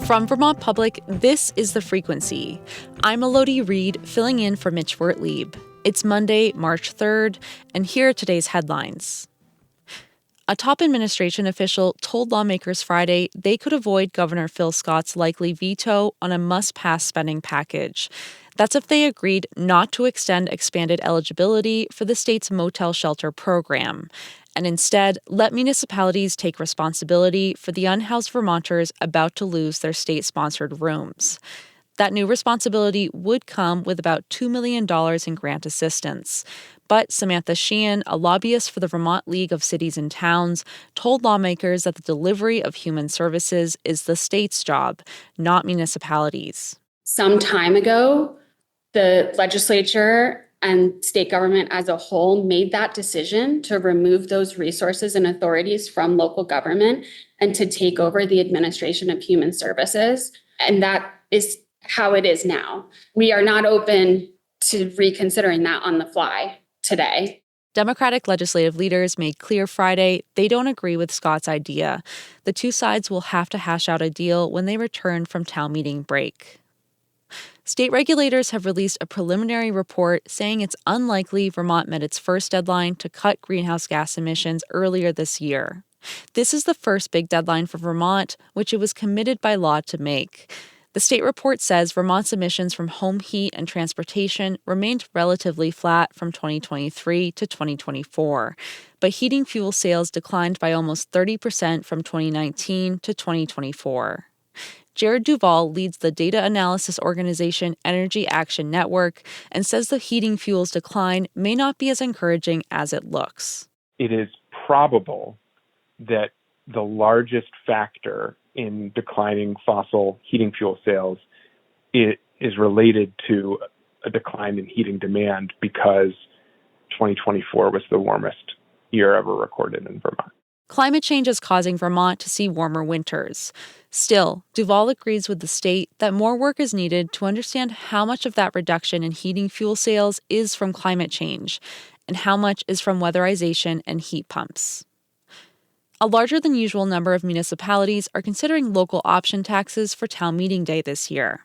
From Vermont Public, this is The Frequency. I'm Elodie Reed, filling in for Mitch Wertlieb. It's Monday, March 3rd, and here are today's headlines. A top administration official told lawmakers Friday they could avoid Governor Phil Scott's likely veto on a must-pass spending package. That's if they agreed not to extend expanded eligibility for the state's motel shelter program, and instead let municipalities take responsibility for the unhoused Vermonters about to lose their state-sponsored rooms. That new responsibility would come with about $2 million in grant assistance. But Samantha Sheehan, a lobbyist for the Vermont League of Cities and Towns, told lawmakers that the delivery of human services is the state's job, not municipalities. Some time ago, the legislature and state government as a whole made that decision to remove those resources and authorities from local government and to take over the administration of human services. And that is how it is now. We are not open to reconsidering that on the fly today. Democratic legislative leaders made clear Friday they don't agree with Scott's idea. The two sides will have to hash out a deal when they return from town meeting break. State regulators have released a preliminary report saying it's unlikely Vermont met its first deadline to cut greenhouse gas emissions earlier this year. This is the first big deadline for Vermont, which it was committed by law to make. The state report says Vermont's emissions from home heat and transportation remained relatively flat from 2023 to 2024, but heating fuel sales declined by almost 30% from 2019 to 2024. Jared Duval leads the data analysis organization Energy Action Network and says the heating fuels decline may not be as encouraging as it looks. It is probable that the largest factor in declining fossil heating fuel sales is related to a decline in heating demand because 2024 was the warmest year ever recorded in Vermont. Climate change is causing Vermont to see warmer winters. Still, Duval agrees with the state that more work is needed to understand how much of that reduction in heating fuel sales is from climate change and how much is from weatherization and heat pumps. A larger than usual number of municipalities are considering local option taxes for town meeting day this year.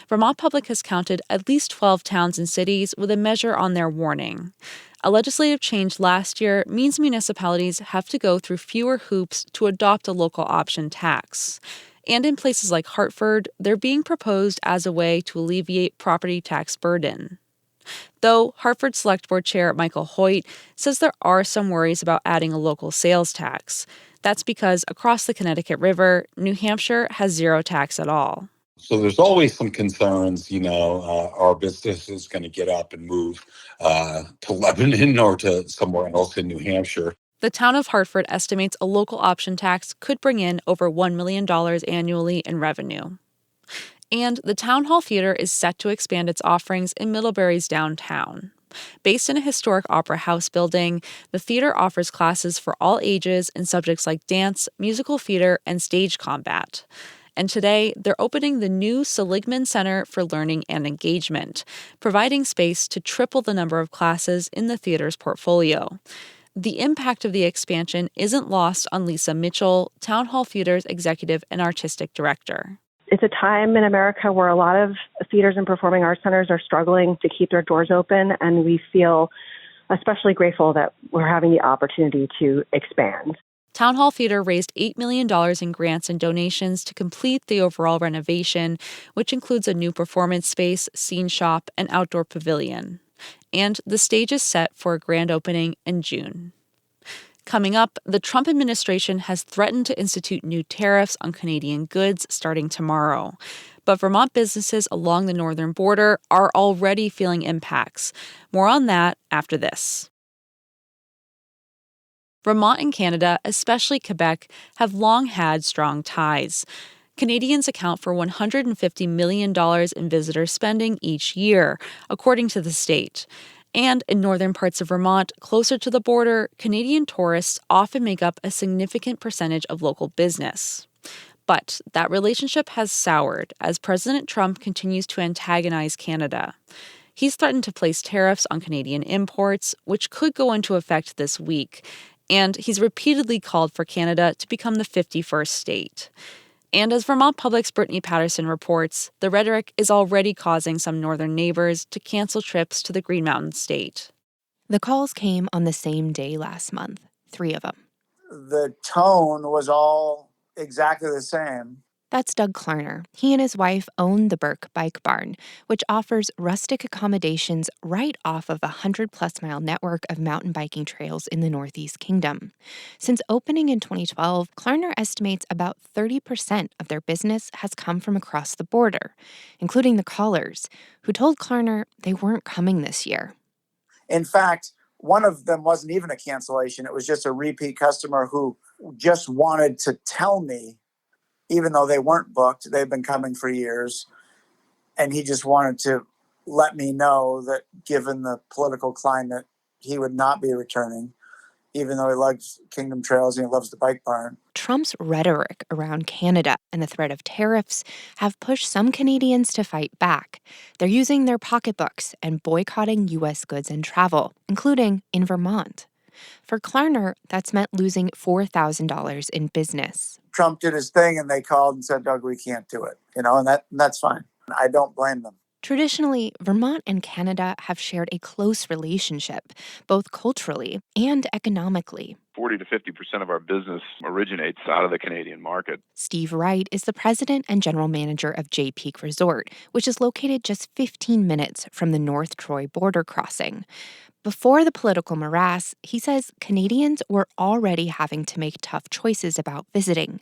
Vermont Public has counted at least 12 towns and cities with a measure on their warning. A legislative change last year means municipalities have to go through fewer hoops to adopt a local option tax. And in places like Hartford, they're being proposed as a way to alleviate property tax burden. Though Hartford Select Board Chair Michael Hoyt says there are some worries about adding a local sales tax. That's because across the Connecticut River, New Hampshire has zero tax at all. So there's always some concerns, our business is going to get up and move to Lebanon or to somewhere else in New Hampshire. The town of Hartford estimates a local option tax could bring in over $1 million annually in revenue. And the Town Hall Theater is set to expand its offerings in Middlebury's downtown. Based in a historic opera house building, the theater offers classes for all ages in subjects like dance, musical theater, and stage combat. And today, they're opening the new Seligman Center for Learning and Engagement, providing space to triple the number of classes in the theater's portfolio. The impact of the expansion isn't lost on Lisa Mitchell, Town Hall Theater's executive and artistic director. It's a time in America where a lot of theaters and performing arts centers are struggling to keep their doors open, and we feel especially grateful that we're having the opportunity to expand. Town Hall Theater raised $8 million in grants and donations to complete the overall renovation, which includes a new performance space, scene shop, and outdoor pavilion. And the stage is set for a grand opening in June. Coming up, the Trump administration has threatened to institute new tariffs on Canadian goods starting tomorrow. But Vermont businesses along the northern border are already feeling impacts. More on that after this. Vermont and Canada, especially Quebec, have long had strong ties. Canadians account for $150 million in visitor spending each year, according to the state. And in northern parts of Vermont, closer to the border, Canadian tourists often make up a significant percentage of local business. But that relationship has soured as President Trump continues to antagonize Canada. He's threatened to place tariffs on Canadian imports, which could go into effect this week. And he's repeatedly called for Canada to become the 51st state. And as Vermont Public's Brittany Patterson reports, the rhetoric is already causing some northern neighbors to cancel trips to the Green Mountain State. The calls came on the same day last month, 3 of them. The tone was all exactly the same. That's Doug Klarner. He and his wife own the Burke Bike Barn, which offers rustic accommodations right off of a 100-plus-mile network of mountain biking trails in the Northeast Kingdom. Since opening in 2012, Klarner estimates about 30% of their business has come from across the border, including the callers, who told Klarner they weren't coming this year. In fact, one of them wasn't even a cancellation. It was just a repeat customer who just wanted to tell me, even though they weren't booked, they've been coming for years. And he just wanted to let me know that given the political climate, he would not be returning, even though he loves Kingdom Trails and he loves the Bike Barn. Trump's rhetoric around Canada and the threat of tariffs have pushed some Canadians to fight back. They're using their pocketbooks and boycotting U.S. goods and travel, including in Vermont. For Klarner, that's meant losing $4,000 in business. Trump did his thing and they called and said, Doug, we can't do it. And that's fine. I don't blame them. Traditionally, Vermont and Canada have shared a close relationship, both culturally and economically. 40 to 50% of our business originates out of the Canadian market. Steve Wright is the president and general manager of Jay Peak Resort, which is located just 15 minutes from the North Troy border crossing. Before the political morass, he says Canadians were already having to make tough choices about visiting.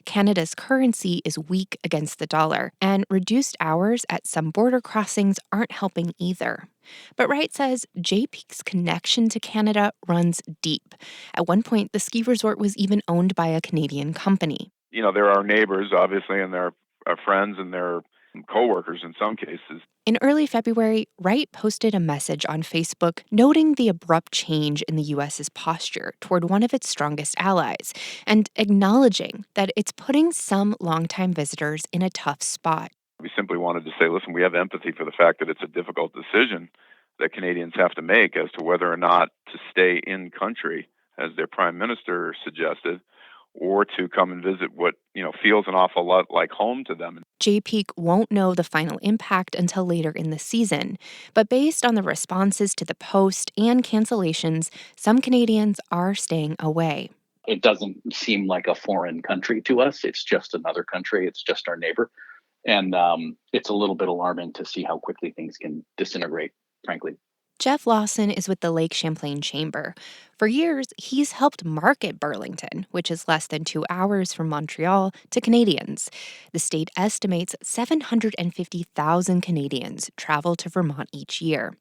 Canada's currency is weak against the dollar, and reduced hours at some border crossings aren't helping either. But Wright says Jay Peak's connection to Canada runs deep. At one point, the ski resort was even owned by a Canadian company. You know, they're our neighbors, obviously, and they're our friends and they're co-workers in some cases. In early February, Wright posted a message on Facebook noting the abrupt change in the U.S.'s posture toward one of its strongest allies and acknowledging that it's putting some longtime visitors in a tough spot. We simply wanted to say, listen, we have empathy for the fact that it's a difficult decision that Canadians have to make as to whether or not to stay in country, as their prime minister suggested, or to come and visit what, feels an awful lot like home to them. Jay Peak won't know the final impact until later in the season, but based on the responses to the post and cancellations, some Canadians are staying away. It doesn't seem like a foreign country to us. It's just another country. It's just our neighbor. And it's a little bit alarming to see how quickly things can disintegrate, frankly. Jeff Lawson is with the Lake Champlain Chamber. For years, he's helped market Burlington, which is less than 2 hours from Montreal, to Canadians. The state estimates 750,000 Canadians travel to Vermont each year.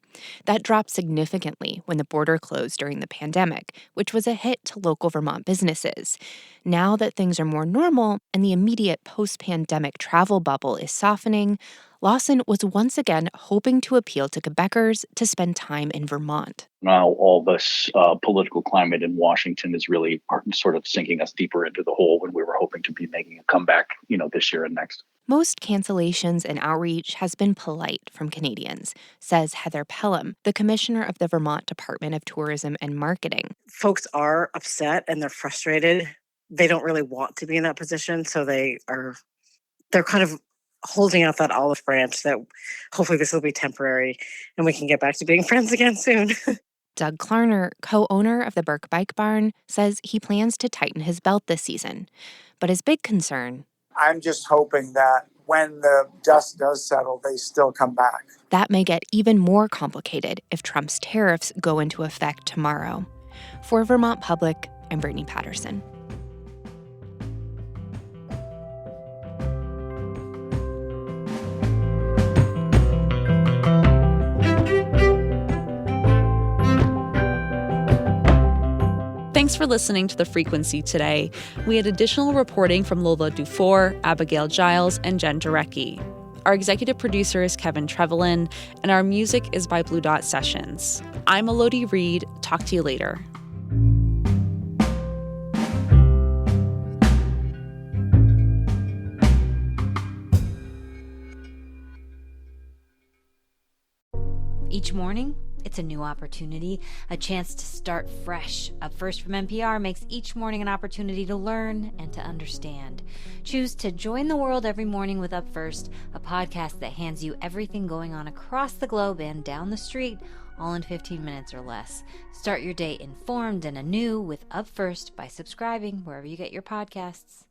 That dropped significantly when the border closed during the pandemic, which was a hit to local Vermont businesses. Now that things are more normal and the immediate post-pandemic travel bubble is softening, Lawson was once again hoping to appeal to Quebecers to spend time in Vermont. Now all this political climate in Washington is really sort of sinking us deeper into the hole when we were hoping to be making a comeback, this year and next. Most cancellations and outreach has been polite from Canadians, says Heather Pelham, the commissioner of the Vermont Department of Tourism and Marketing. Folks are upset and they're frustrated. They don't really want to be in that position, so they're kind of holding out that olive branch that hopefully this will be temporary and we can get back to being friends again soon. Doug Klarner, co-owner of the Burke Bike Barn, says he plans to tighten his belt this season. But his big concern... I'm just hoping that when the dust does settle, they still come back. That may get even more complicated if Trump's tariffs go into effect tomorrow. For Vermont Public, I'm Brittany Patterson. Thanks for listening to The Frequency today. We had additional reporting from Lola Dufour, Abigail Giles, and Jen Durecki. Our executive producer is Kevin Trevelin, and our music is by Blue Dot Sessions. I'm Elodie Reed. Talk to you later. Each morning, It's a new opportunity, a chance to start fresh. Up First from NPR makes each morning an opportunity to learn and to understand. Choose to join the world every morning with Up First, a podcast that hands you everything going on across the globe and down the street, all in 15 minutes or less. Start your day informed and anew with Up First by subscribing wherever you get your podcasts.